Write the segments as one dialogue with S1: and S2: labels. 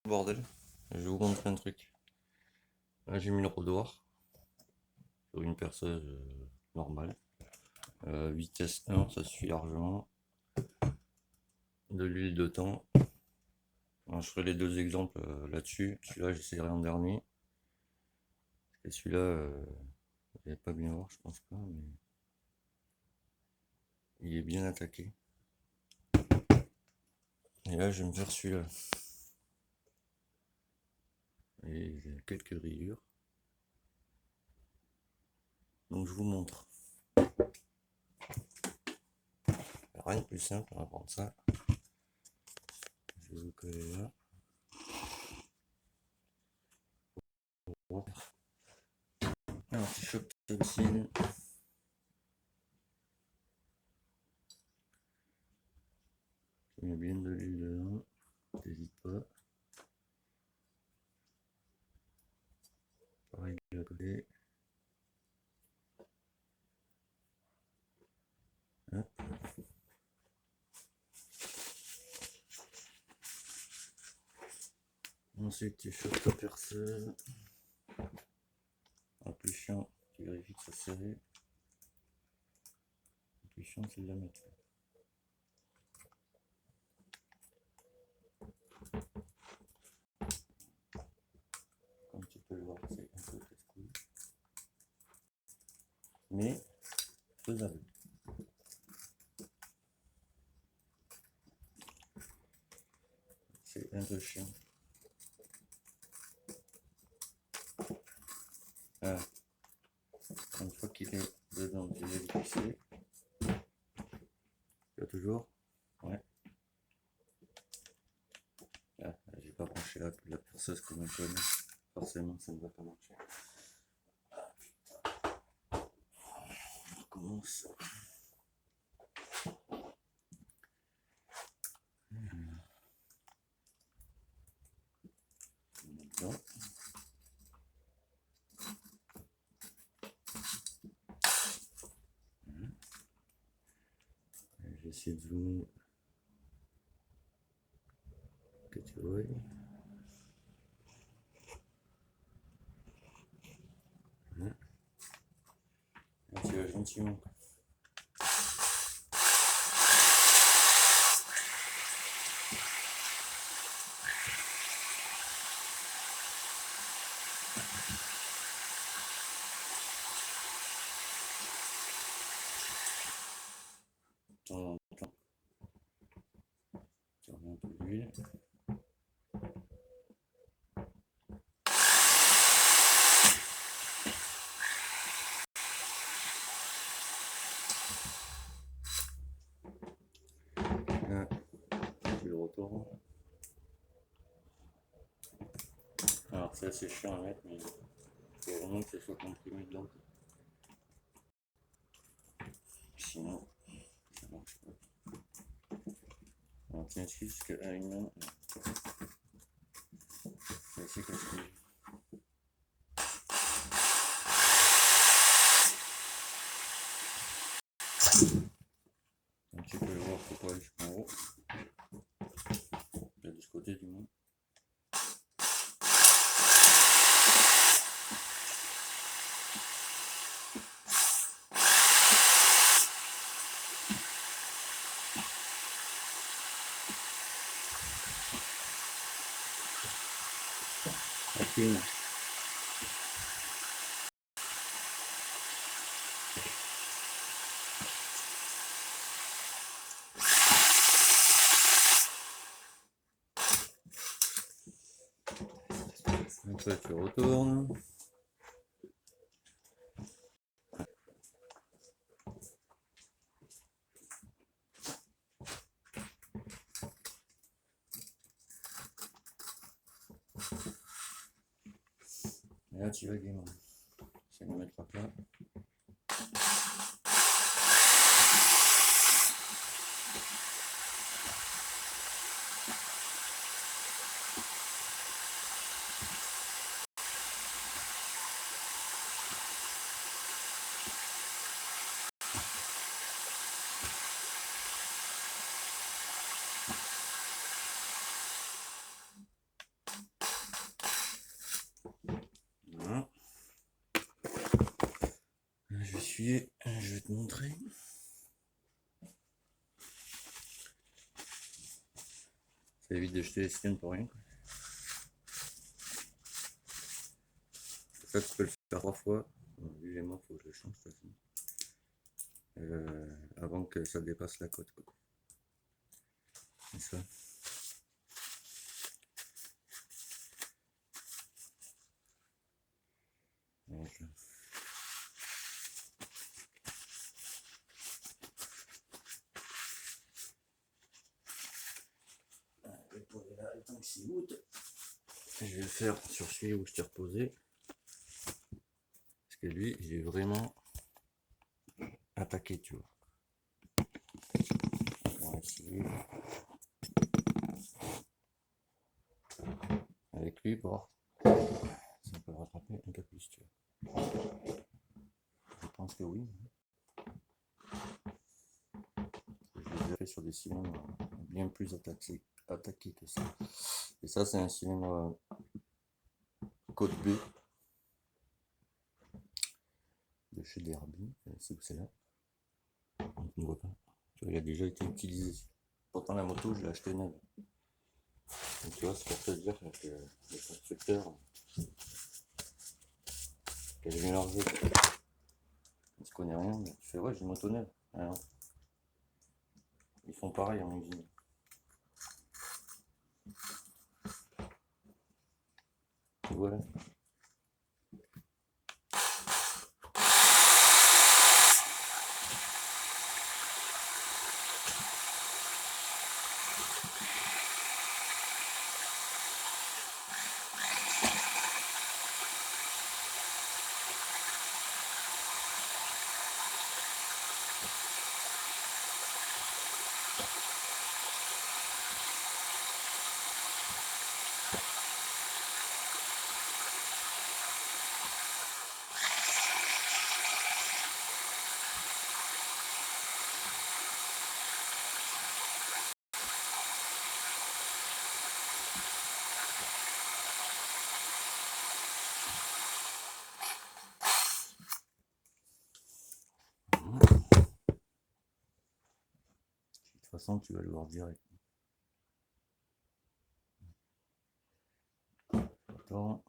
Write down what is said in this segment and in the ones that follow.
S1: Bordel, je vais vous montrer un truc. Là, j'ai mis le rodoir sur une perceuse normale. Vitesse 1, ça suffit largement. De l'huile de thon. Alors, je ferai les deux exemples là-dessus. Celui-là, j'essaierai en dernier. Et celui-là, vous n'allez pas bien voir, je pense pas, mais il est bien attaqué. Et là, je vais me faire celui-là. Et il y a quelques rayures. Donc, je vous montre. Rien de plus simple, on va prendre ça. Je vais vous coller là. Un petit choc toxine. Je mets bien de l'huile dedans. N'hésite pas. Pareil de l'autre côté. Hop. Ensuite, tu chopes ta perceuse. Le plus chiant, tu vérifies que ça serré. Le plus chiant, c'est de la mettre. Comme tu peux le voir, c'est un peu casse-couille. Mais faisable. C'est un peu chiant. Ah. Une fois qu'il est dedans, je vais le glisser. Tu as toujours. Ouais. Ah, j'ai pas branché la perceuse comme on connaît. Forcément, ça ne va pas marcher. On recommence. Dedans. Je vais essayer de zoomer. Que tu vois. Là, tu vas gentiment. Tu remets un peu d'huile. Là, je le retourne. Alors c'est assez chiant à mettre, mais il faut vraiment que ça soit comprimé dedans. Sinon, ça marche pas. On tient dessus jusqu'à une main. C'est assez casse-couille. Un petit peu le voir, faut pas aller jusqu'en haut. Là, de ce côté du moins. Aucune. Après tu retournes. Et là tu vas gaiement. C'est de mettre à plat. essuyer, je vais te montrer. Ça évite de jeter les cylindres pour rien, quoi. Ça, tu peux le faire 3 fois. Vu les mots, il faut que je le change, de toute façon. Avant que ça dépasse la côte, quoi. C'est ça. Donc, je vais poser là le temps que s'y goûte. Je vais le faire sur celui où je t'ai reposé. Parce que lui, il est vraiment attaqué, tu vois. On va essayer. Avec lui, bon, ça peut le rattraper un peu plus, tu vois. Je pense que oui. Je les ai fait sur des cylindres bien plus attaqués que ça. Et ça, c'est un cylindre Côte B de chez Derby. C'est où c'est là? On ne voit pas. Tu vois, il a déjà été utilisé. Pourtant, la moto, je l'ai acheté neuve. Donc, tu vois, c'est pour te dire que les constructeurs, qu'elle vient leur jeu. Tu connais rien, mais tu fais ouais, j'ai une moto neuve. Alors, ils font pareil en usine. Voilà. De toute façon, tu vas le voir direct. Attends.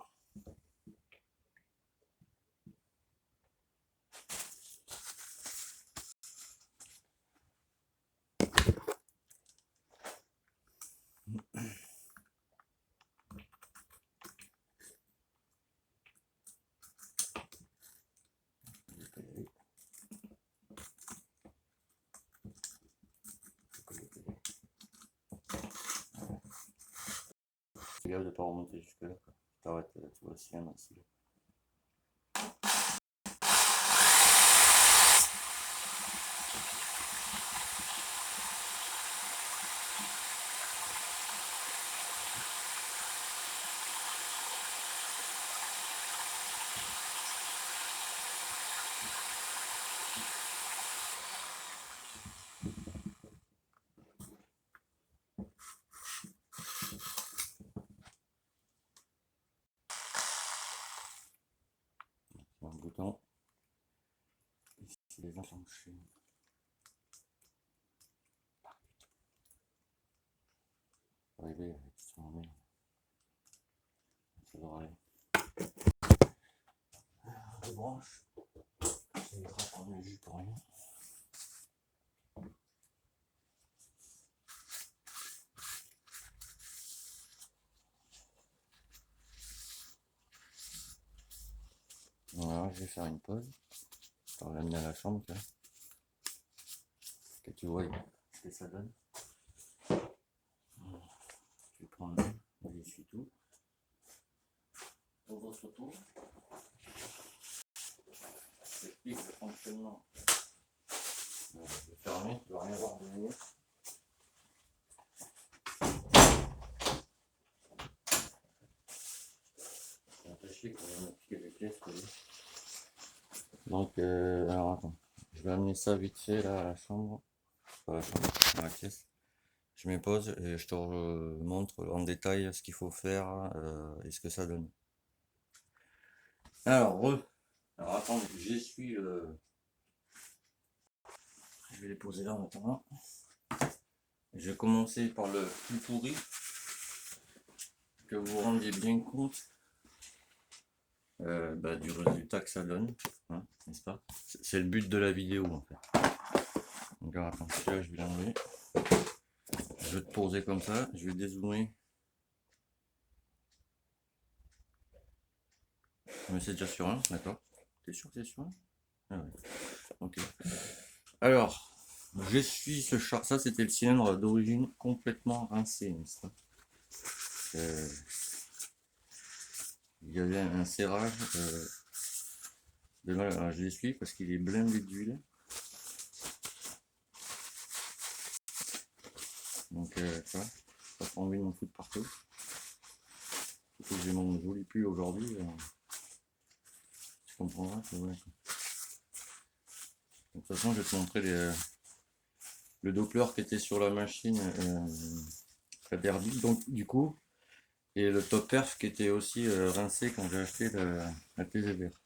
S1: Fais gaffe de ne pas remonter jusque là. T'arrêtes, tu vois, si un ainsi. Un bouton. Ici, les enclenchés. Arriver, tu t'en mets. Ça devrait aller. Je branche. Ça évitera de prendre le jus pour rien. Voilà, je vais faire une pause. Je vais l'amener à la chambre, tu vois. Que tu vois ce que ça donne. Je vais prendre les essuie-tout. Pour votre tour. J'explique le fonctionnement. Je vais fermer, tu ne vas rien voir de mieux. C'est un peu chier quand même de piquer les pièces. Donc, alors attends. Je vais amener ça vite fait là à la chambre. Pas à la chambre, à la pièce. Je me pose et je te montre en détail ce qu'il faut faire et ce que ça donne. Alors attends, j'essuie Je vais les poser là en attendant. Je vais commencer par le plus pourri, que vous vous rendiez bien compte du résultat que ça donne, hein, n'est-ce pas? C'est le but de la vidéo en fait. Donc alors, attends, là je vais l'enlever. Je vais te poser comme ça, je vais dézoomer. Mais c'est déjà sur un, d'accord? T'es sûr que c'est sur un? Ah ouais. Ok. Alors, j'essuie ce char. Ça, c'était le cylindre d'origine complètement rincé, n'est-ce pas? Il y avait un serrage de mal. Alors, je l'essuie parce qu'il est blindé d'huile. Donc, ça, pas trop envie de m'en foutre partout. Surtout que j'ai mon joli pull aujourd'hui. Tu comprendras que ouais. De toute façon, je vais te montrer le Doppler qui était sur la machine la Derby, donc du coup, et le top perf qui était aussi rincé quand j'ai acheté la TZR.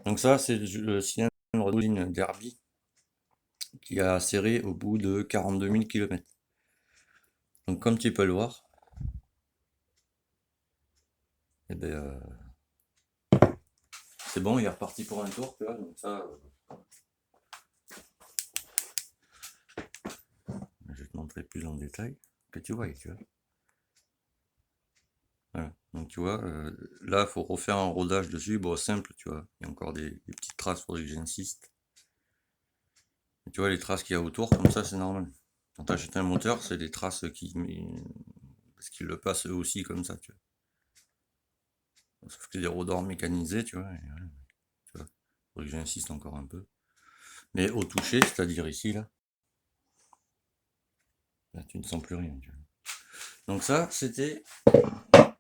S1: Donc ça, c'est le cylindre d'origine Derby qui a serré au bout de 42 000 km. Donc comme tu peux le voir, eh ben, c'est bon, il est reparti pour un tour, tu vois, donc ça... je vais te montrer plus en détail, que tu vois, tu vois. Voilà. Donc tu vois, là, il faut refaire un rodage dessus, bon, simple, tu vois. Il y a encore des petites traces, il faudrait que j'insiste. Tu vois, les traces qu'il y a autour, comme ça, c'est normal. Quand tu achètes un moteur, c'est des traces parce qu'ils le passent eux aussi comme ça, tu vois. Sauf que c'est des rôdeurs mécanisés, tu vois. Et voilà, tu vois. Faudrait que j'insiste encore un peu. Mais au toucher, c'est-à-dire ici, là tu ne sens plus rien, tu vois. Donc ça, c'était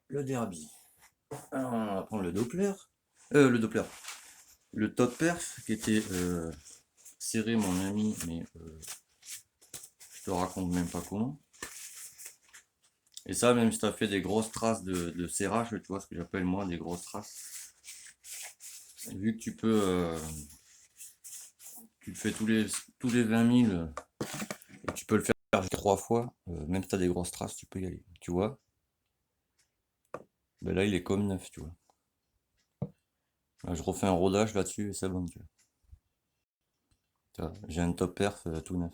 S1: le Derby. Alors, on va prendre le Doppler. Le top perf qui était serré, mon ami, mais je te raconte même pas comment. Et ça, même si tu as fait des grosses traces de serrage, tu vois ce que j'appelle moi des grosses traces. Vu que tu peux, tu le fais tous les 20 000, et tu peux le faire 3 fois, même si tu as des grosses traces, tu peux y aller. Tu vois, ben là il est comme neuf, tu vois. Là, je refais un rodage là-dessus et c'est bon, tu vois. J'ai un top perf tout neuf.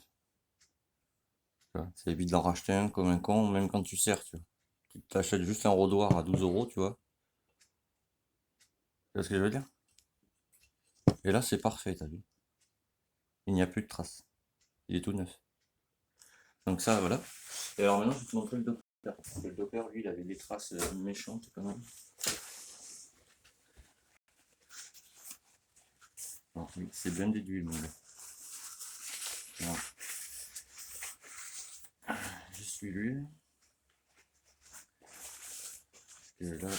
S1: Ça évite d'en racheter un comme un con, même quand tu sers, tu vois. Tu t'achètes juste un rodoir à 12 €, tu vois. Tu vois ce que je veux dire? Et là, c'est parfait, t'as vu? Il n'y a plus de traces. Il est tout neuf. Donc ça, voilà. Et alors maintenant, je vais te montrer le Doppler. Le Doppler, lui, il avait des traces méchantes quand même. Alors, oui, c'est bien déduit, mon gars. Voilà. Je suis l'huile. Et là,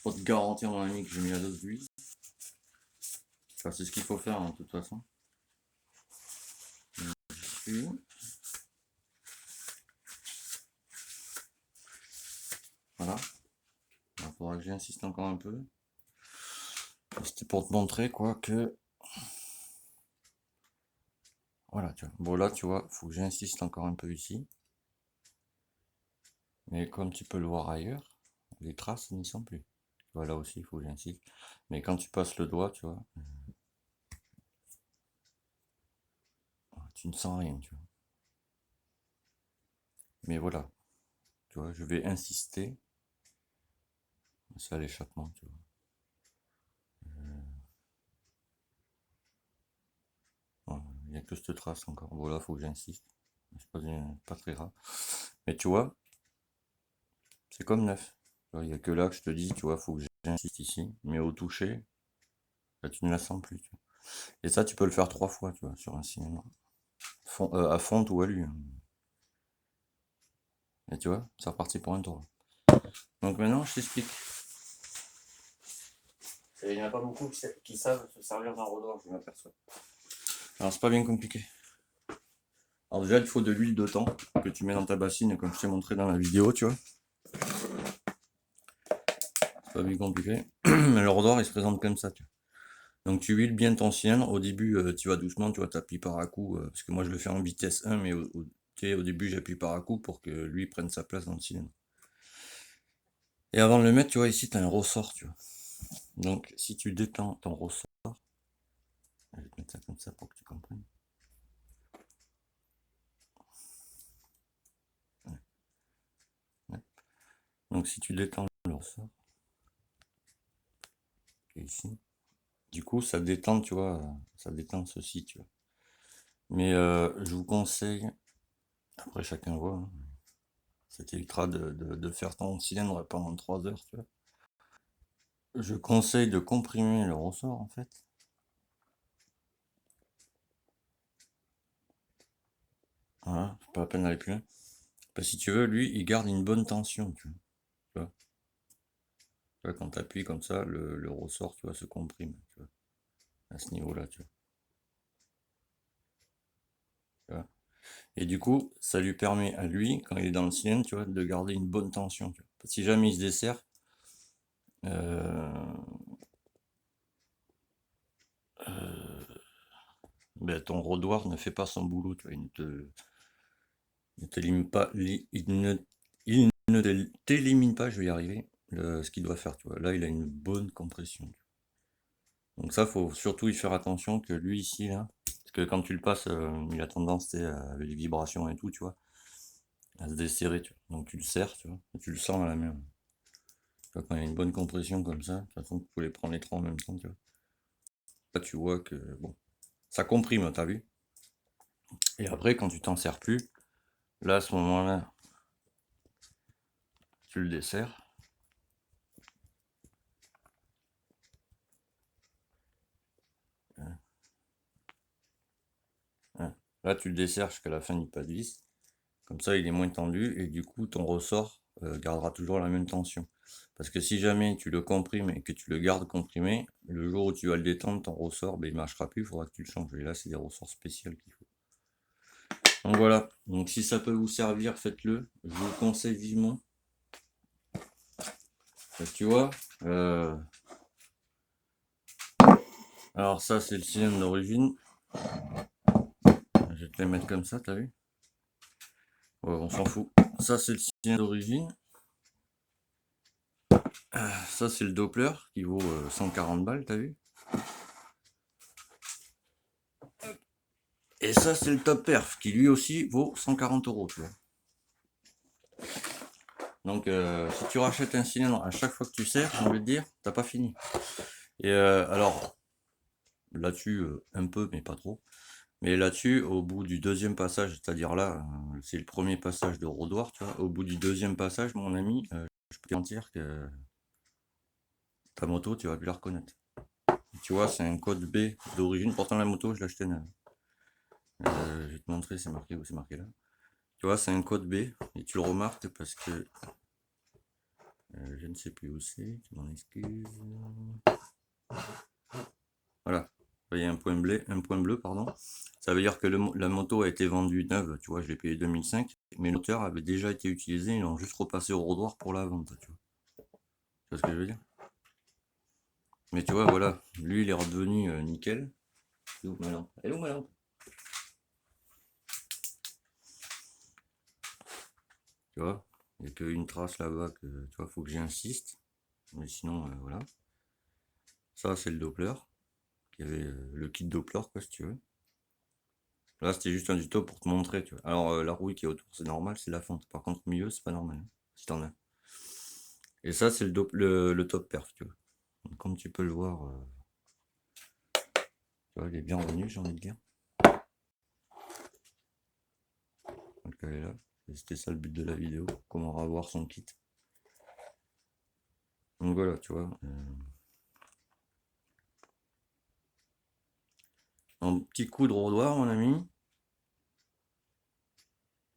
S1: faut te garantir, mon ami, que j'ai mis la dose d'huile. Enfin, c'est ce qu'il faut faire, hein, de toute façon. Voilà. Il faudra que j'insiste encore un peu. C'était pour te montrer, quoi, que... Voilà, tu vois. Bon, là, tu vois, faut que j'insiste encore un peu ici. Mais comme tu peux le voir ailleurs, les traces n'y sont plus. Voilà aussi, il faut que j'insiste. Mais quand tu passes le doigt, tu vois, tu ne sens rien, tu vois. Mais voilà, tu vois, je vais insister. C'est à l'échappement, tu vois. Voilà, il n'y a que cette trace encore. Voilà, il faut que j'insiste. C'est pas très grave. Mais tu vois, c'est comme neuf. Il n'y a que là que je te dis, tu vois, il faut que j'insiste ici. Mais au toucher, là, tu ne la sens plus. Tu vois. Et ça, tu peux le faire 3 fois, tu vois, sur un cinéma. À fonte ou à lui. Et tu vois, c'est reparti pour un tour. Donc maintenant, je t'explique. Il n'y en a pas beaucoup qui savent se servir d'un rodoir, je m'aperçois. Alors, c'est pas bien compliqué. Alors déjà, il faut de l'huile de thon que tu mets dans ta bassine, comme je t'ai montré dans la vidéo, tu vois. C'est pas bien compliqué. Mais le rodoir, il se présente comme ça, tu vois. Donc tu huiles bien ton cylindre. Au début, tu vas doucement, tu vois, t'appuies par à coup, parce que moi je le fais en vitesse 1, mais tu sais, au début j'appuie par à coup pour que lui prenne sa place dans le cylindre. Et avant de le mettre, tu vois, ici tu as un ressort, tu vois. Donc si tu détends ton ressort, je vais te mettre ça comme ça pour que tu comprennes. Ouais. Donc si tu détends le ressort, ici, du coup ça détend, tu vois, ça détend ceci, tu vois. Mais je vous conseille, après chacun voit, hein, ça t'évitera de faire ton cylindre pendant 3 heures, tu vois. Je conseille de comprimer le ressort en fait. Voilà, c'est pas la peine d'aller plus loin. Parce que si tu veux, lui, il garde une bonne tension, tu vois. Tu vois, quand tu appuies comme ça, le ressort, tu vois, se comprime, tu vois, à ce niveau-là, tu vois. Et du coup, ça lui permet à lui, quand il est dans le cylindre, tu vois, de garder une bonne tension, tu vois. Parce que si jamais il se dessert, euh, ben, ton rodoir ne fait pas son boulot, tu vois, il ne t'élimine pas, il ne t'élimine pas, je vais y arriver, ce qu'il doit faire, tu vois. Là, il a une bonne compression, tu vois. Donc ça, faut surtout y faire attention que lui ici, là, parce que quand tu le passes, il a tendance, tu sais, avec les vibrations et tout, tu vois, à se desserrer, tu vois. Donc tu le serres, tu vois, et tu le sens à la main. Tu vois, quand il y a une bonne compression comme ça, de toute façon, tu peux les prendre les trois en même temps, tu vois. Là, tu vois que, bon, ça comprime, t'as vu? Et après, quand tu t'en sers plus, là, à ce moment-là, tu le desserres. Hein. Là, tu le desserres jusqu'à la fin du pas de vis. Comme ça, il est moins tendu et du coup, ton ressort gardera toujours la même tension. Parce que si jamais tu le comprimes et que tu le gardes comprimé, le jour où tu vas le détendre, ton ressort, ben, il ne marchera plus, il faudra que tu le changes. Et là, c'est des ressorts spéciaux qu'il faut. Donc voilà, donc si ça peut vous servir, faites-le. Je vous le conseille vivement. Tu vois, alors ça, c'est le cylindre d'origine. Je vais te les mettre comme ça, t'as vu? Ouais, on s'en fout. Ça, c'est le cylindre d'origine. Ça, c'est le Doppler qui vaut 140 balles, t'as vu? Et ça, c'est le Top Perf qui lui aussi vaut 140 euros, tu vois. Donc, si tu rachètes un cylindre à chaque fois que tu sers, j'ai envie de dire, t'as pas fini. Et alors, là-dessus, un peu, mais pas trop. Mais là-dessus, au bout du deuxième passage, c'est-à-dire là, c'est le premier passage de rodoir, tu vois. Au bout du deuxième passage, mon ami, je peux te garantir que ta moto, tu vas plus la reconnaître. Tu vois, c'est un code B d'origine. Pourtant, la moto, je l'ai acheté neuve. Je vais te montrer, c'est marqué où c'est marqué là. Tu vois, c'est un code B et tu le remarques parce que je ne sais plus où c'est, tu m'en excuses. Voilà, vous voyez un point bleu, pardon. Ça veut dire que la moto a été vendue neuve, tu vois, je l'ai payé 2005, mais le moteur avait déjà été utilisé, ils l'ont juste repassé au rodoir pour la vente, tu vois. Tu vois ce que je veux dire? Mais tu vois, voilà, lui il est redevenu nickel. Elle est où ma lampe? Elle est où ma lampe? Tu vois, il n'y a qu'une trace là-bas que, tu vois, faut que j'insiste. Mais sinon, voilà. Ça, c'est le Doppler. Il y avait le kit Doppler, quoi, si tu veux. Là, c'était juste un tuto pour te montrer, tu vois. Alors, la rouille qui est autour, c'est normal, c'est la fente. Par contre, au milieu, c'est pas normal, hein, si t'en as. Et ça, c'est le top perf, tu vois. Donc, comme tu peux le voir, tu vois, il est bien revenu, j'ai envie de dire. Donc, elle est là. C'était ça le but de la vidéo, comment revoir son kit. Donc voilà, tu vois. Un petit coup de rodoir, mon ami.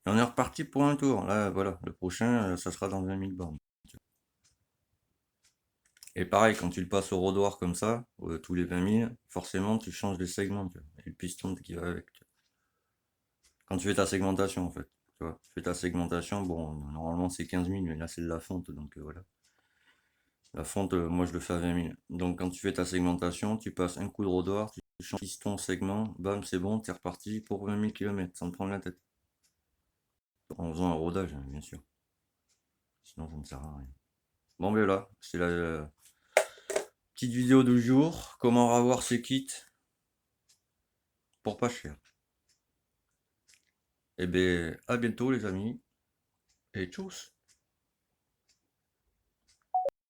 S1: Et on est reparti pour un tour. Là, voilà, le prochain, ça sera dans 20 000 bornes. Et pareil, quand tu le passes au rodoir comme ça, tous les 20 000, forcément, tu changes les segments, tu vois, et le piston qui va avec. Tu vois. Quand tu fais ta segmentation, en fait. Tu vois, tu fais ta segmentation, bon, normalement c'est 15 000, mais là c'est de la fonte, donc voilà. La fonte, moi je le fais à 20 000. Donc quand tu fais ta segmentation, tu passes un coup de rodoir, tu changes ton segment, bam, c'est bon, t'es reparti pour 20 000 km sans te prendre la tête. En faisant un rodage, hein, bien sûr. Sinon ça ne sert à rien. Bon ben là, c'est la petite vidéo du jour. Comment avoir ces kits pour pas cher. Et ben à bientôt les amis. Et tchuss.